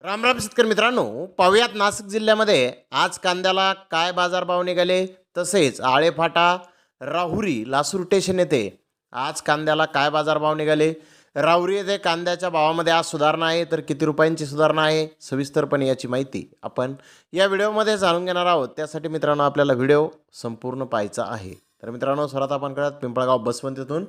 राम राम शेतकरी मित्रांनो, पाहुयात नाशिक जिल्ह्यामध्ये आज कांद्याला काय बाजारभाव निघाले, तसेच आळेफाटा, राहुरी, लासूर स्टेशन येथे आज कांद्याला काय बाजारभाव निघाले, राहुरी येथे कांद्याच्या भावामध्ये आज सुधारणा आहे तर किती रुपयांची सुधारणा आहे, सविस्तरपणे याची माहिती आपण या व्हिडिओमध्ये जाणून घेणार आहोत। त्यासाठी मित्रांनो आपल्याला व्हिडिओ संपूर्ण पाहायचा आहे। तर मित्रांनो सर्वात आपण कळत पिंपळगाव बसवंतीतून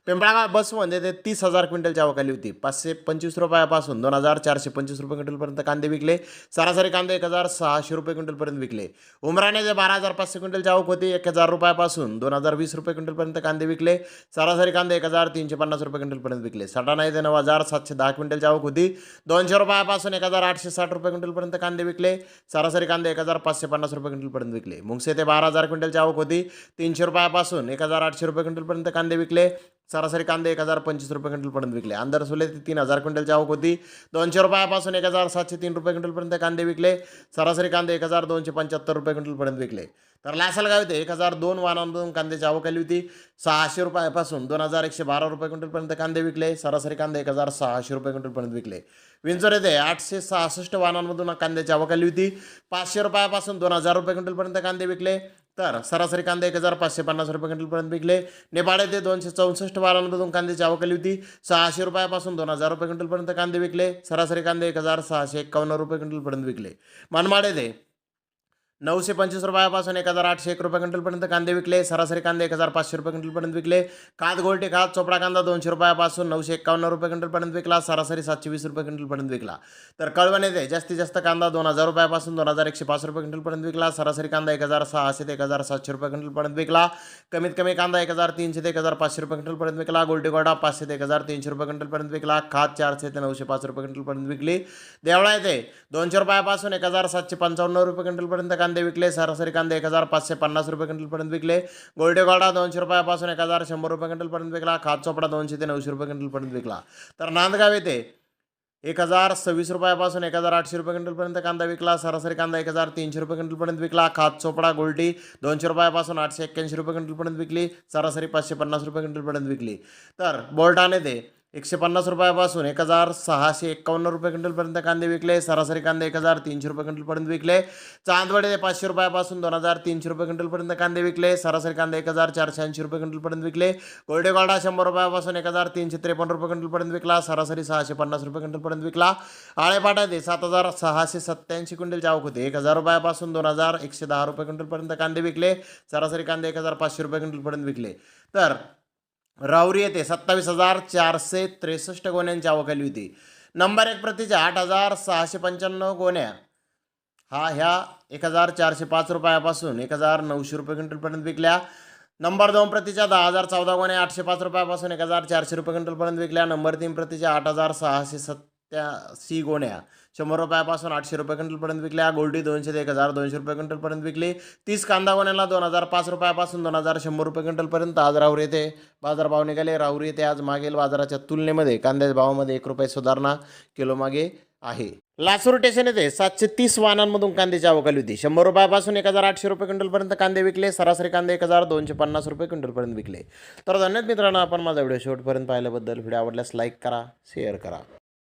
पिंपळगाव बसमध्ये ते 30,000 क्विंटलची आवक आली होती। 525 रुपयापासून 2,425 रुपये क्विंटलपर्यंत कांदे विकले। सरासरी कांदे 1,600 रुपये क्विंटलपर्यंत विकले। उमराणे जे 12,500 क्विंटलची आवक होती 1,000 रुपयापासून 2,020 रुपये क्विंटलपर्यंत कांदे विकले। सरासरी कांदे 1,350 रुपये क्विंटलपर्यंत विकले। सटाणा येथे 9,710 क्विंटलची आवक होती 200 रुपयापासून 1,860 रुपये क्विंटलपर्यंत कांदे विकले। सरासरी कांदे 1,550 रुपये क्विंटलपर्यंत विकले। मुंगसे येथे 12,000 क्विंटलची आवक होती 300 रुपयापासून 1,800 रुपये क्विंटलपर्यंत कांदे विकले। सरासरी कांदे 1,025 रुपये क्विंटलपर्यंत विकले। आंध्रसोले 3,000 क्विंटलची आवक होती 200 रुपयापासून 1,703 रुपये क्विंटलपर्यंत कांदे विकले। सरासरी कांदे 1,275 रुपये क्विंटलपर्यंत विकले। तर लासलगाव येथे 1,002 वाहनांमधून कांद्याची आवक आली होती 600 रुपयापासून 2,112 रुपये क्विंटलपर्यंत कांदे विकले। सरासरी कांदे 1,600 रुपये क्विंटलपर्यंत विकले। विंचोर येथे 866 वाहनांमधून कांद्याची आवक आली होती 500 रुपयापासून 2,000 रुपये क्विंटलपर्यंत कांदे विकले। तर सरासरी कांदे 1,550 रुपये क्विंटलपर्यंत विकले। नेपाळ येथे 264 वाहनांमधून कांद्याची आवक आली होती 600 रुपयापासून 2,000 रुपये क्विंटलपर्यंत कांदे विकले। सरासरी कांदे 1,651 रुपये क्विंटलपर्यंत विकले। मनमाड येथे 925 रुपयापासून 1,801 रुपये क्विंटलपर्यंत कांदे विकले। सरासरी कांदे 1,500 रुपये क्विंटलपर्यंत विकले। खात गोल्टी खात चोपडा कांदा 200 रुपयापासून 951 रुपये क्विंटलपर्यंत विकला। सरासरी 720 रुपये क्विंटलपर्यंत विकला। तर कळवण येथे जास्तीत जास्त कांदा 2,000 रुपयापासून 2,105 रुपये क्विंटलपर्यंत विकला। सरासरी कांदा 1,600 ते 1,700 रुपये क्विंटलपर्यंत विकला। कमीत कमी कांदा 1,300 ते 1,500 रुपये क्विंटलपर्यंत विकला। गोल्टी गोडा 500 ते 1,300 रुपये क्विंटलपर्यंत विकला। खात 400 ते 905 रुपये क्विंटलपर्यंत विकली। देवळा येथे 200 रुपयापासून 1,755 रुपये क्विंटलपर्यंत कांदे विकले। सरासरी कांदे 1,550 रुपये क्विंटलपर्यंत विकले। गोल्डेगोडा 200 रुपयापासून 1,100 रुपये क्विंटलपर्यंत विकला। खात चोपडा 200 ते 900 रुपये क्विंटलपर्यंत विकला। तर नांदगाव येथे 1,026 रुपयापासून 1,800 रुपये क्विंटलपर्यंत कांदा विकला। सरासरी कांदा 1,300 रुपये क्विंटलपर्यंत विकला। खात चोपडा गोल्टी 200 रुपयापासून 881 रुपये क्विंटलपर्यंत विकली। सरासरी 550 रुपये क्विंटलपर्यंत विकली। तर बोलटाण येथे 150 रुपयापासून 1,651 रुपये क्विंटलपर्यंत कांदे विकले। सरासरी कांदे 1,300 रुपये क्विंटलपर्यंत विकले। चांदवड येथे 500 रुपयापासून 2,300 रुपये क्विंटलपर्यंत कांदे विकले। सरासरी कांदे 1,480 रुपये क्विंटलपर्यंत विकले। गोल्डेगोडा 100 रुपयापासून 1,353 रुपये क्विंटलपर्यंत विकला। सरासरी 650 रुपये क्विंटलपर्यंत विकला। आळेपाटा येथे 7,687 क्विंटलची आवक होते 1,000 रुपयापासून 2,110 रुपये क्विंटलपर्यंत कांदे विकले। सरासरी कांदे 1,500 रुपये क्विंटलपर्यंत विकले। तर राहुरी येथे 27,463 गोण्यांची आवक आली होती। नंबर 1 प्रतीच्या 8,695 गोण्या ह्या 1,405 रुपयापासून 1,900 रुपये क्विंटलपर्यंत विकल्या। नंबर 2 प्रतीच्या 10,014 गोण्या 805 रुपयापासून 1,400 रुपये क्विंटलपर्यंत विकल्या। नंबर 3 प्रतीच्या 8,687 गोण्या 100 रुपयापासून 800 रुपये क्विंटलपर्यंत विकल्या। गोल्डी 200 ते 1,200 रुपये क्विंटलपर्यंत विकली। 30 कांदा गोण्याला 2,005 रुपयापासून 2,100 रुपये क्विंटलपर्यंत आज राहुरी येथे बाजारभाव निघाले। राहुरी येथे आज मागील बाजाराच्या तुलनेमध्ये कांद्याच्या भावामध्ये 1 रुपये सुधारणा किलो मागे आहे। लासूर स्टेशन येथे 730 वाहनांमधून कांद्याची आवक आली होती 100 रुपयापासून 1,800 रुपये क्विंटलपर्यंत कांदे विकले। सरासरी कांदे 1,250 रुपये क्विंटलपर्यंत विकले। तर धन्यवाद मित्रांनो, आपण माझा व्हिडिओ शेवटपर्यंत पाहिल्याबद्दल। व्हिडिओ आवडल्यास लाईक करा, शेअर करा।